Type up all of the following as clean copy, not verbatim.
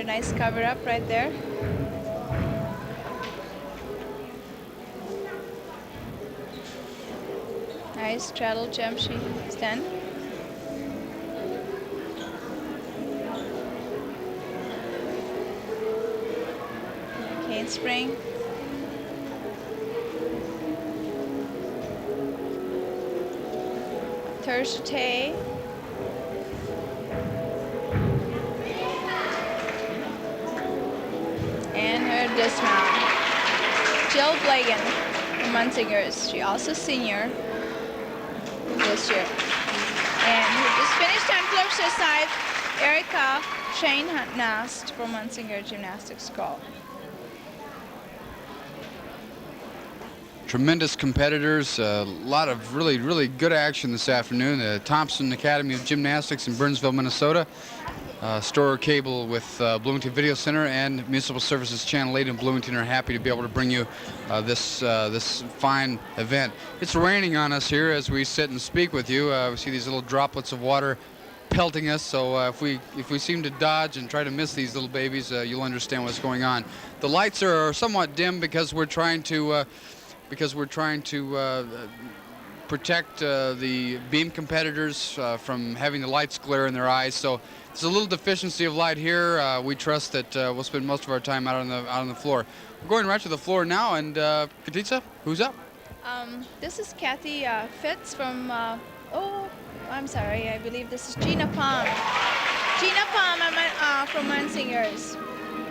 Another nice cover up right there. Nice straddle jump she's done. Cane spring. Thursday. And her dismount. Jill Blagan from Munsingers. She also senior this year. And who just finished on floor exercise, Erica Shane Nast from Munsinger Gymnastics School. Tremendous competitors, a lot of really good action this afternoon. The Thompson Academy of Gymnastics in Burnsville, Minnesota. Storer Cable with Bloomington Video Center and Municipal Services Channel 8 in Bloomington are happy to be able to bring you this fine event. It's raining on us here as we sit and speak with you. We see these little droplets of water pelting us, so if we seem to dodge and try to miss these little babies, you'll understand what's going on. The lights are somewhat dim because we're trying to protect the beam competitors from having the lights glare in their eyes. So there's a little deficiency of light here. We trust that we'll spend most of our time out on the floor. We're going right to the floor now, and Katitsa, who's up? This is Kathy Fitz from, I'm sorry, I believe this is Gina Palm. Gina Palm from Munsingers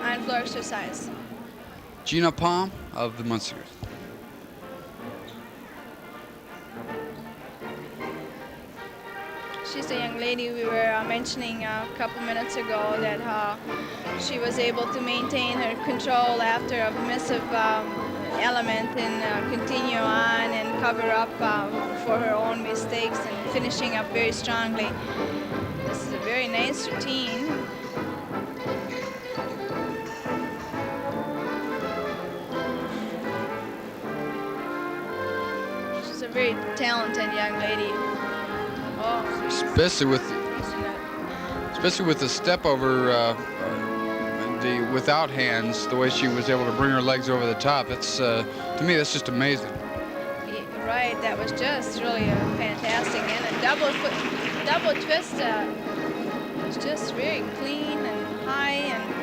on floor exercise. Gina Palm of the Munsingers. She's a young lady we were mentioning a couple minutes ago that she was able to maintain her control after a missive element and continue on and cover up for her own mistakes and finishing up very strongly. This is a very nice routine. She's a very talented young lady. Especially with the step over the without hands, the way she was able to bring her legs over the top. That's to me, that's just amazing. Yeah, right, that was just really fantastic, and a double twist was just very clean and high and.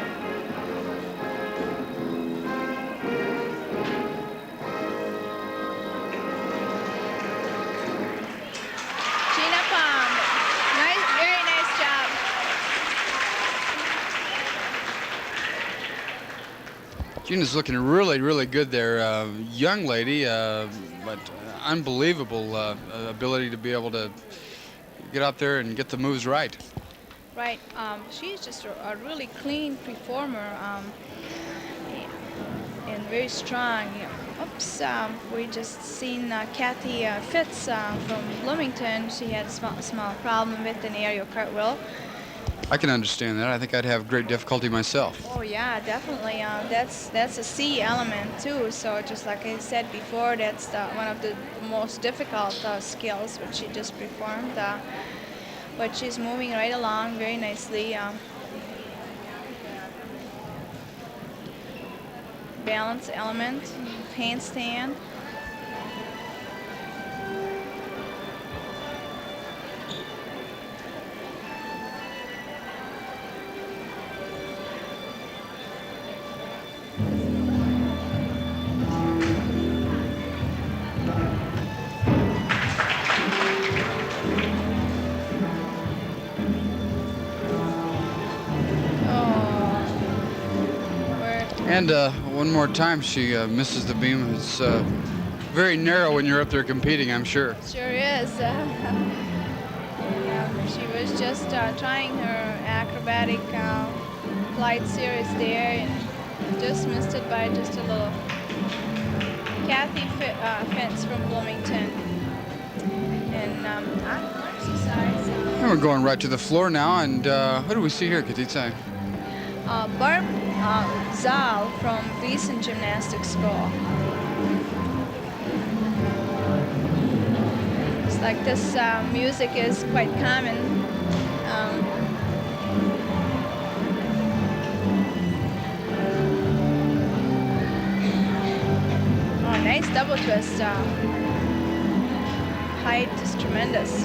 Gina's looking really good there. Young lady, but unbelievable ability to be able to get out there and get the moves right. Right. She's just a really clean performer and very strong. Oops. We just seen Kathy Fitz from Bloomington. She had a small problem with an aerial cartwheel. I can understand that. I think I'd have great difficulty myself. Oh yeah, definitely. That's a C element too. So just like I said before, that's one of the most difficult skills which she just performed. But she's moving right along very nicely. Balance element, handstand. And one more time, she misses the beam. It's very narrow when you're up there competing, I'm sure. Sure is. She was just trying her acrobatic flight series there and just missed it by just a little. Kathy Fitz from Bloomington. And and we're going right to the floor now. And what do we see here, Katitsa? Barb Zal from Gleason Gymnastics School. It's like this music is quite common. double twist height is tremendous.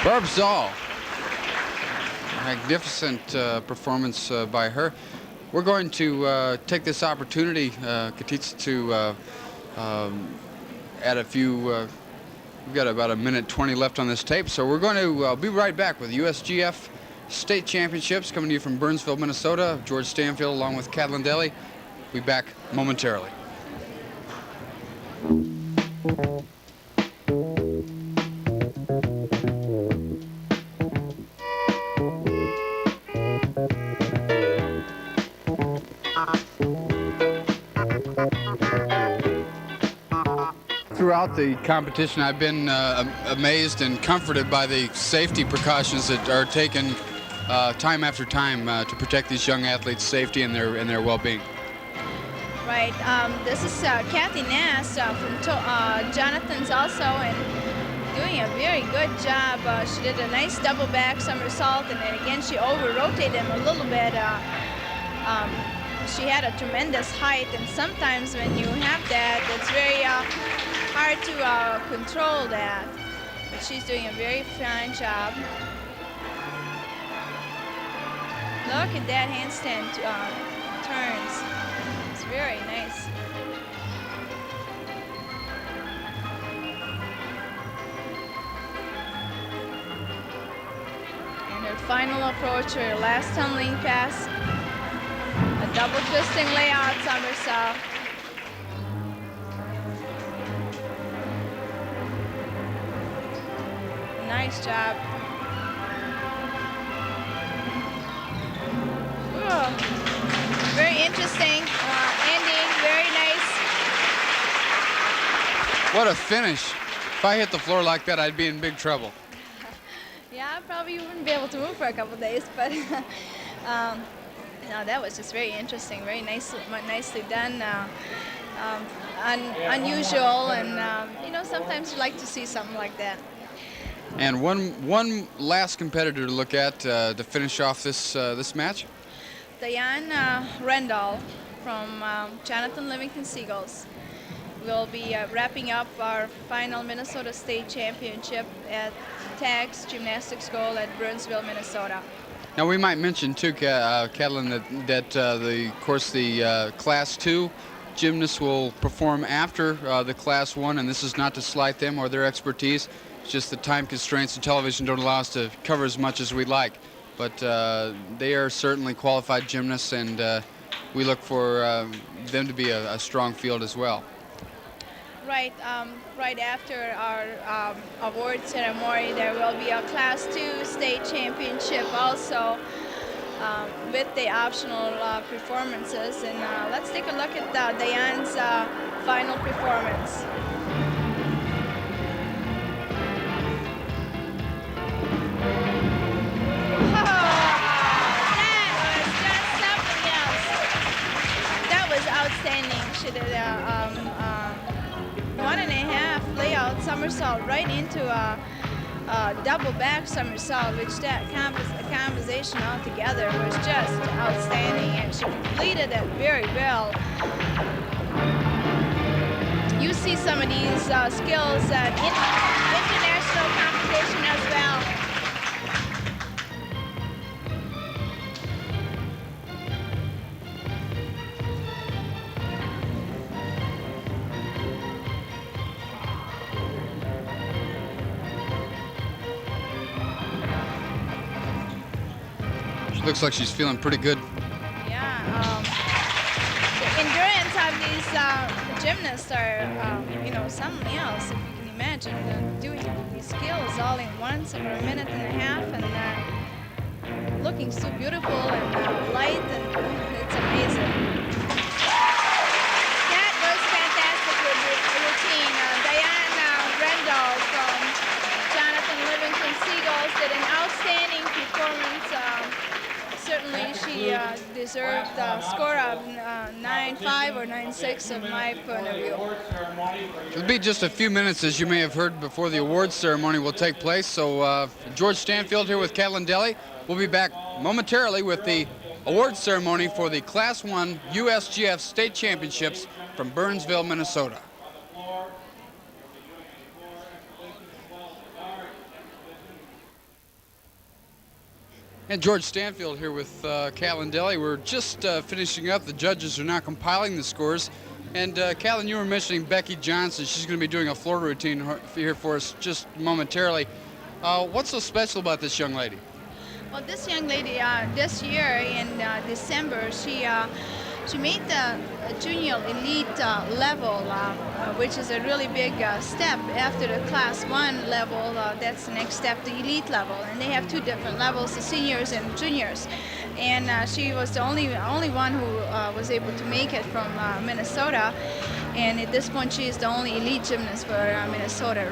Barb Zoll. Magnificent performance by her. We're going to take this opportunity, Katitsa, to add a few. We've got about 1:20 left on this tape, so we're going to be right back with USGF State Championships coming to you from Burnsville, Minnesota. George Stanfield along with Catalin Daly. We'll be back momentarily. Throughout the competition, I've been amazed and comforted by the safety precautions that are taken time after time to protect these young athletes' safety and their well-being. Right. This is Kathy Nass from Jonathan's also, and doing a very good job. She did a nice double back somersault, and then again she over-rotated him a little bit. She had a tremendous height, and sometimes when you have that, it's very hard to control that. But she's doing a very fine job. Look at that handstand turns. It's very nice. And her final approach, her last tumbling pass. A double twisting layout somersault. Nice job. Ooh. Very interesting ending, very nice. What a finish. If I hit the floor like that, I'd be in big trouble. Yeah, probably you wouldn't be able to move for a couple days, but no, that was just very interesting, very nicely done. Unusual, and you know, sometimes you like to see something like that. And one last competitor to look at to finish off this match. Diane Rendall from Jonathan Livingston Seagulls will be wrapping up our final Minnesota State Championship at TAG's Gymnastics Gold at Burnsville, Minnesota. Now we might mention too, Catalin, that the Class 2 gymnasts will perform after the Class 1, and this is not to slight them or their expertise. It's just the time constraints of television don't allow us to cover as much as we'd like. But they are certainly qualified gymnasts, and we look for them to be a strong field as well. Right, right after our award ceremony, there will be a Class 2 state championship also with the optional performances. And let's take a look at Diane's final performance. Outstanding. She did a 1.5 layout somersault right into a double back somersault, which that combination altogether was just outstanding, and she completed it very well. You see some of these skills at international competition as well. Looks like she's feeling pretty good. Yeah, the endurance of these gymnasts are, you know, something else. If you can imagine doing these skills all in once over 1.5 minutes, and looking so beautiful and light, and it's amazing. That was fantastic routine. Diane Rendall from Jonathan Livingston Seagulls did an outstanding performance. Certainly she deserved a score of 9.5 or 9.6 of my point of view. It'll be just a few minutes, as you may have heard, before the awards ceremony will take place. So George Stanfield here with Catelyn Deli. We'll be back momentarily with the awards ceremony for the Class 1 USGF State Championships from Burnsville, Minnesota. And George Stanfield here with Catelyn Deli. We're just finishing up. The judges are now compiling the scores. And Catelyn, you were mentioning Becky Johnson. She's going to be doing a floor routine here for us just momentarily. What's so special about this young lady? Well, this young lady, this year in December, she made the junior elite level, which is a really big step. After the Class 1 level, that's the next step, the elite level. And they have two different levels, the seniors and juniors. And she was the only one who was able to make it from Minnesota. And at this point, she is the only elite gymnast for Minnesota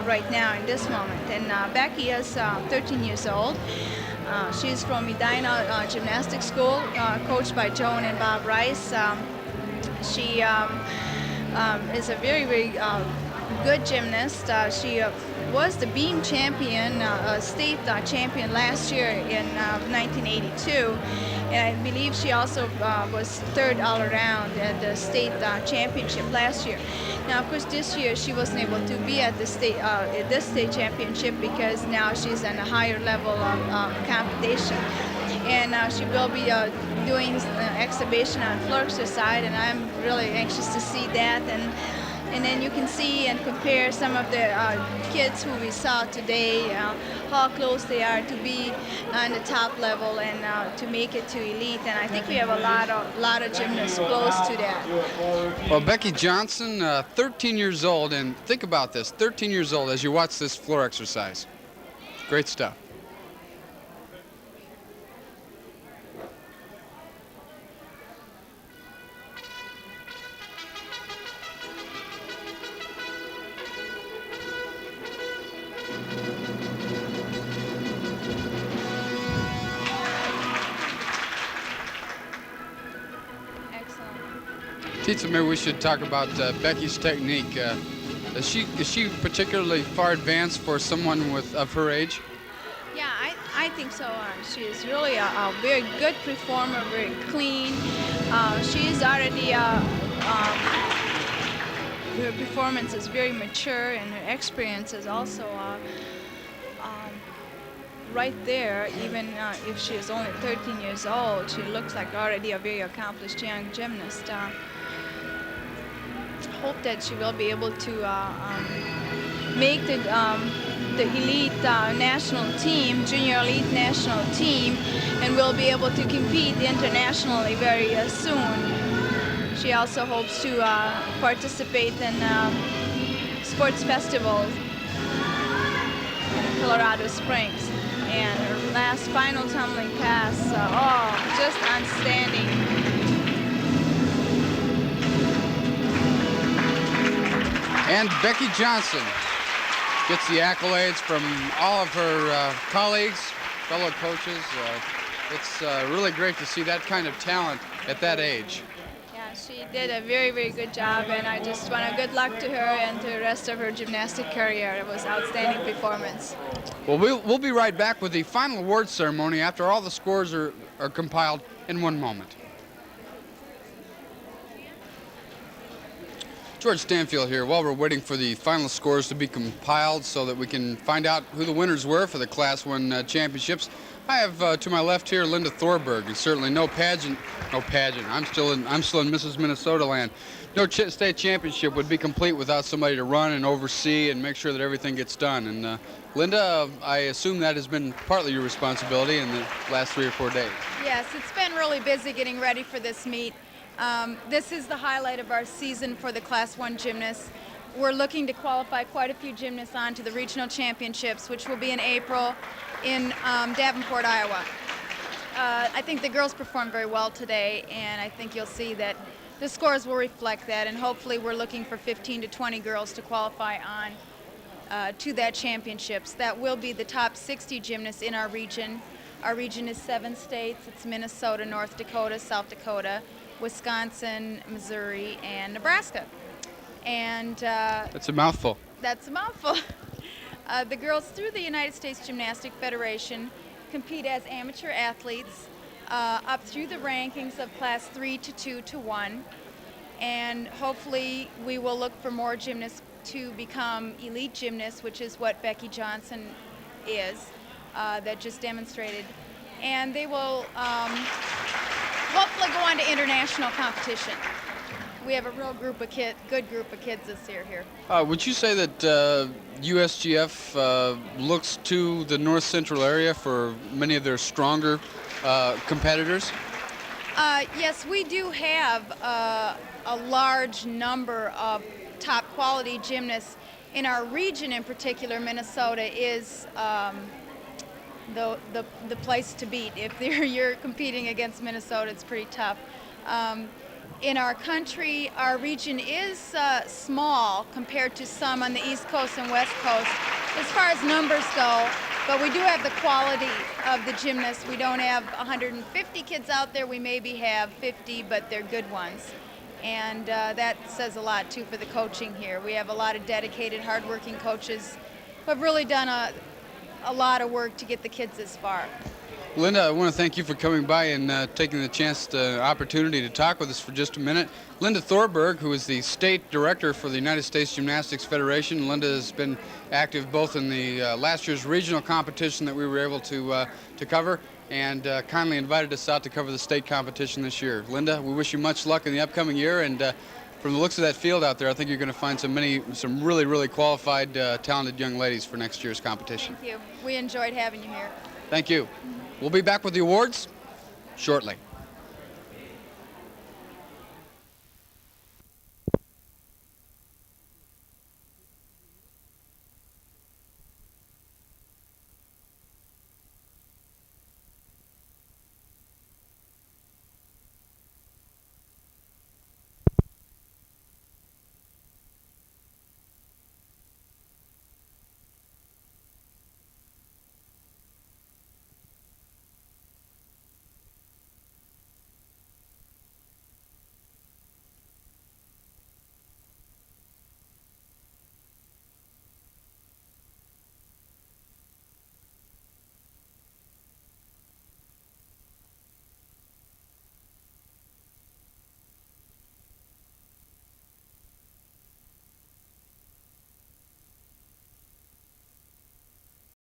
right now in this moment. And Becky is 13 years old. She's from Medina Gymnastics School, coached by Joan and Bob Rice. She is a very, very good gymnast. She was the beam champion, state champion last year in 1982. And I believe she also was third all around at the state championship last year. Now, of course, this year she wasn't able to be at the this state championship because now she's in a higher level of competition. And she will be doing exhibition on floor exercise, and I'm really anxious to see that. And then you can see and compare some of the kids who we saw today, how close they are to be on the top level and to make it to elite. And I think we have a lot of gymnasts close to that. Well, Becky Johnson, 13 years old, and think about this, 13 years old as you watch this floor exercise. Great stuff. Tita, maybe we should talk about Becky's technique. Is she particularly far advanced for someone of her age? Yeah, I think so. She is really a very good performer, very clean. She's already, her performance is very mature, and her experience is also right there. Even if she is only 13 years old, she looks like already a very accomplished young gymnast. Hope that she will be able to make the elite national team, junior elite national team, and will be able to compete internationally very soon. She also hopes to participate in sports festivals in Colorado Springs. And her last final tumbling pass, just outstanding. And Becky Johnson gets the accolades from all of her colleagues, fellow coaches. It's really great to see that kind of talent at that age. Yeah, she did a very, very good job, and I just want a good luck to her and to the rest of her gymnastic career. It was outstanding performance. Well, we'll be right back with the final awards ceremony after all the scores are compiled in one moment. George Stanfield here. While we're waiting for the final scores to be compiled so that we can find out who the winners were for the Class 1 championships, I have to my left here Linda Thorberg, and certainly no pageant. I'm still in Mrs. Minnesota land. No state championship would be complete without somebody to run and oversee and make sure that everything gets done. And Linda, I assume that has been partly your responsibility in the last 3 or 4 days. Yes, it's been really busy getting ready for this meet. This is the highlight of our season for the Class 1 gymnasts. We're looking to qualify quite a few gymnasts onto the regional championships, which will be in April in Davenport, Iowa. I think the girls performed very well today, and I think you'll see that the scores will reflect that, and hopefully we're looking for 15 to 20 girls to qualify on to that championships. That will be the top 60 gymnasts in our region. Our region is 7 states. It's Minnesota, North Dakota, South Dakota, Wisconsin, Missouri, and Nebraska. And That's a mouthful. that's a mouthful. The girls through the United States Gymnastic Federation compete as amateur athletes up through the rankings of class 3 to 2 to 1. And hopefully we will look for more gymnasts to become elite gymnasts, which is what Becky Johnson is, that just demonstrated. And they will hopefully go on to international competition. We have a real good group of kids this year here. Would you say that USGF looks to the North Central area for many of their stronger competitors? Yes, we do have a large number of top quality gymnasts. In our region in particular, Minnesota is the place to beat. If you're competing against Minnesota, it's pretty tough. In our country, our region is small compared to some on the East Coast and West Coast as far as numbers go, but we do have the quality of the gymnasts. We don't have 150 kids out there. We maybe have 50, but they're good ones. And that says a lot, too, for the coaching here. We have a lot of dedicated, hardworking coaches who have really done a lot of work to get the kids this far. Linda, I want to thank you for coming by and taking the opportunity to talk with us for just a minute. Linda Thorberg, who is the state director for the United States Gymnastics Federation. Linda has been active both in the last year's regional competition that we were able to cover, and kindly invited us out to cover the state competition this year. Linda, we wish you much luck in the upcoming year, and from the looks of that field out there, I think you're going to find some really, really qualified, talented young ladies for next year's competition. Thank you. We enjoyed having you here. Thank you. We'll be back with the awards shortly.